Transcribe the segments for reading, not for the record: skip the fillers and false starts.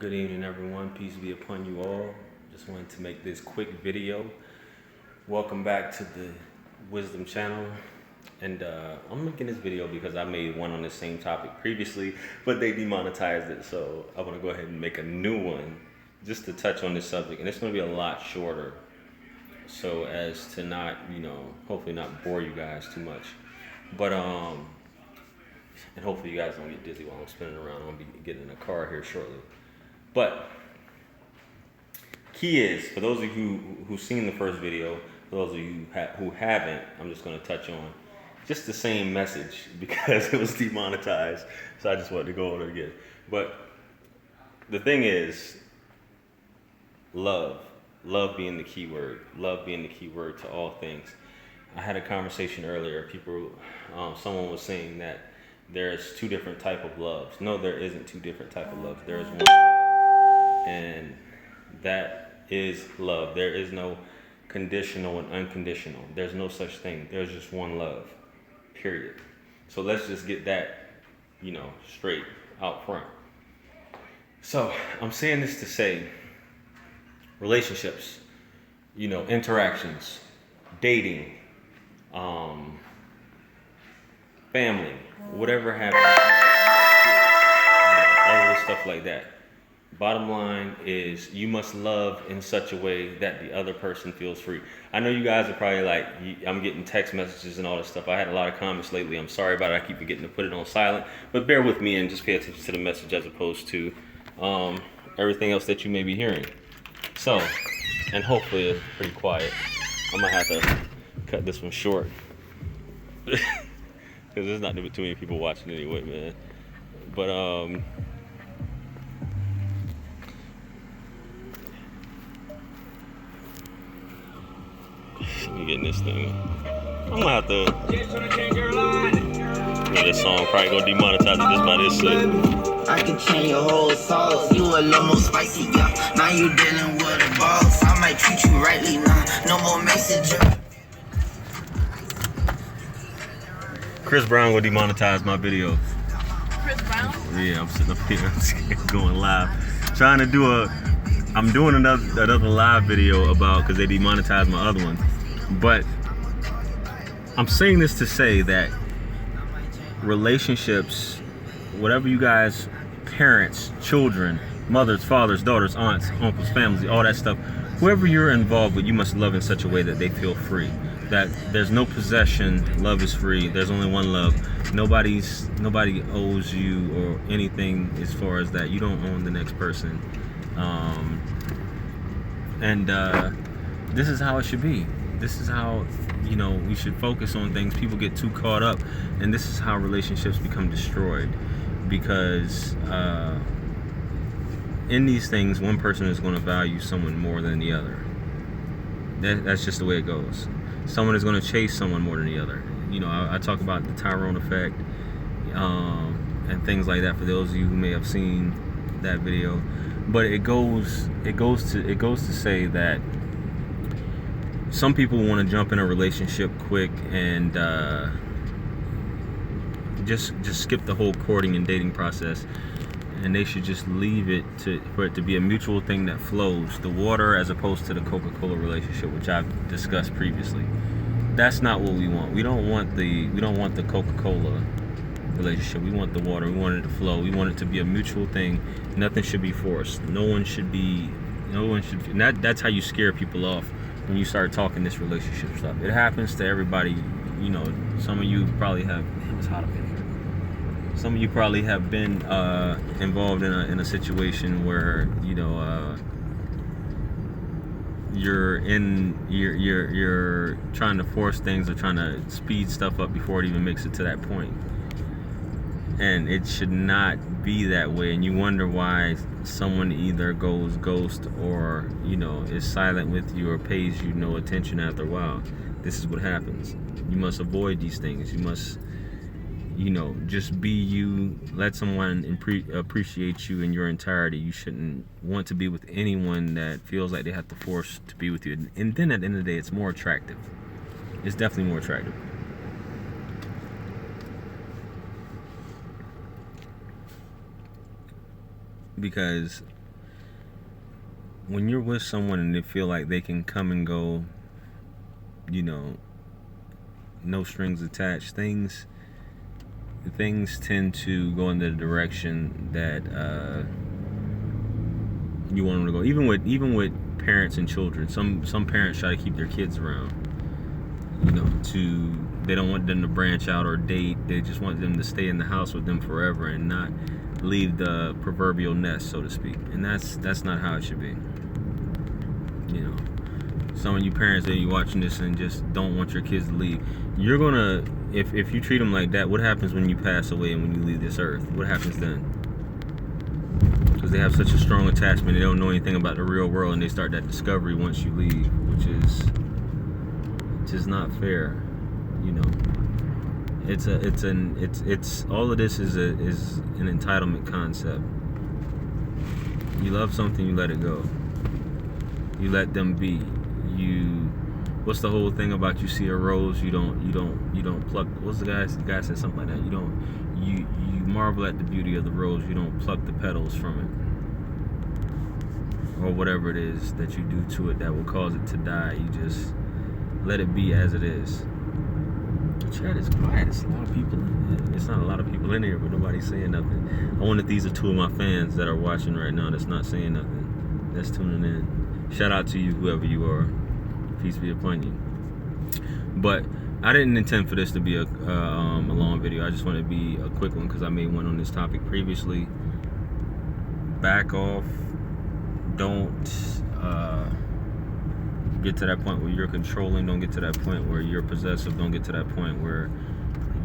Good evening, everyone. Peace be upon you all. Just wanted to make this quick video. Welcome back to the Wisdom channel. And I'm making this video because I made one on the same topic previously, but they demonetized it. So I want to go ahead and make a new one just to touch on this subject. And it's going to be a lot shorter, so as to not, hopefully not bore you guys too much. But and hopefully you guys don't get dizzy while I'm spinning around. I'm gonna be getting in a car here shortly. But key is, for those of you who've seen the first video, for those of you who haven't, I'm just gonna touch on just the same message because it was demonetized. So I just wanted to go over it again. But the thing is, love being the key word. Love being the key word to all things. I had a conversation earlier. Someone was saying that there's two different type of loves. No, there isn't two different type of loves. There is one love, and that is love. There is no conditional and unconditional. There's no such thing. There's just one love, period. So let's just get that, straight out front. So I'm saying this to say, relationships, interactions, dating, family, whatever happens, all of this stuff like that. Bottom line is, you must love in such a way that the other person feels free. I know you guys are probably like, I'm getting text messages and all this stuff. I had a lot of comments lately. I'm sorry about it. I keep forgetting to put it on silent, but bear with me and just pay attention to the message as opposed to everything else that you may be hearing. So, and hopefully it's pretty quiet. I might have to cut this one short. Because there's not too many people watching anyway, man. But, let me get in this thing. I'm gonna have to. This song probably gonna demonetize it just by this shit. I can change your whole sauce. You a little more spicy, yeah. Now you dealing with a boss. I might treat you rightly now. No more messenger. Chris Brown will demonetize my video. Chris Brown? Yeah, I'm sitting up here going live. I'm doing another live video because they demonetized my other one. But I'm saying this to say that relationships, whatever you guys, parents, children, mothers, fathers, daughters, aunts, uncles, families, all that stuff, whoever you're involved with, you must love in such a way that they feel free. That there's no possession, love is free. There's only one love. Nobody owes you or anything as far as that. You don't own the next person. This is how it should be. This is how, we should focus on things. People get too caught up, and this is how relationships become destroyed. Because in these things, one person is going to value someone more than the other. That's just the way it goes. Someone is going to chase someone more than the other. I talk about the Tyrone effect and things like that for those of you who may have seen that video. But it goes to say that some people want to jump in a relationship quick and just skip the whole courting and dating process, and they should just leave it for it to be a mutual thing that flows, the water as opposed to the Coca-Cola relationship, which I've discussed previously. That's not what we want. We don't want the Coca-Cola relationship. We want the water. We want it to flow. We want it to be a mutual thing. Nothing should be forced. No one should. And that's how you scare people off when you start talking this relationship stuff. It happens to everybody. Some of you probably have. It was hot up in here. Some of you probably have been involved in a situation where you're trying to force things or trying to speed stuff up before it even makes it to that point. And it should not be that way. And you wonder why someone either goes ghost or is silent with you or pays you no attention after a while. This is what happens. You must avoid these things. You must just be you. Let someone appreciate you in your entirety. You shouldn't want to be with anyone that feels like they have to force to be with you. And then at the end of the day, it's more attractive. It's definitely more attractive. Because when you're with someone and they feel like they can come and go, you know, no strings attached, things tend to go in the direction that you want them to go. Even with parents and children, some parents try to keep their kids around, you know, they don't want them to branch out or date. They just want them to stay in the house with them forever and not leave the proverbial nest, so to speak. And that's not how it should be. You know, some of you parents that you watching this and just don't want your kids to leave, you're gonna, if you treat them like that, what happens when you pass away and when you leave this earth? What happens then? Because they have such a strong attachment, they don't know anything about the real world, and they start that discovery once you leave, which is just not fair. You know, it's all of this is an entitlement concept. You love something, you let it go. You let them be. What's the whole thing about you see a rose, you don't pluck? What's the guy said something like that? You marvel at the beauty of the rose, you don't pluck the petals from it, or whatever it is that you do to it that will cause it to die. You just let it be as it is. The chat is quiet. It's a lot of people. It's not a lot of people in here, but nobody's saying nothing. I wonder if these are two of my fans that are watching right now that's not saying nothing, that's tuning in. Shout out to you, whoever you are. Peace be upon you. But I didn't intend for this to be a long video. I just wanted to be a quick one because I made one on this topic previously. Back off. Don't get to that point where you're controlling. Don't get to that point where you're possessive. Don't get to that point where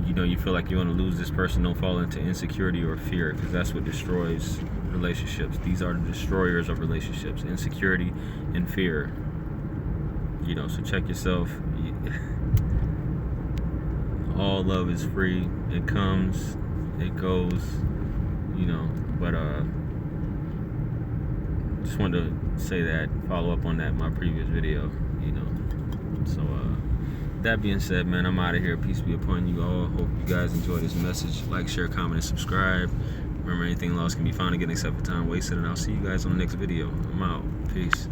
you feel like you're going to lose this person. Don't fall into insecurity or fear, because that's what destroys relationships. These are the destroyers of relationships: insecurity and fear. So check yourself. All love is free. It comes, it goes, but just wanted to say that, follow up on that in my previous video, So that being said, man, I'm out of here. Peace be upon you all. Hope you guys enjoy this message. Like, share, comment, and subscribe. Remember, anything lost can be found again except for time wasted, and I'll see you guys on the next video. I'm out. Peace.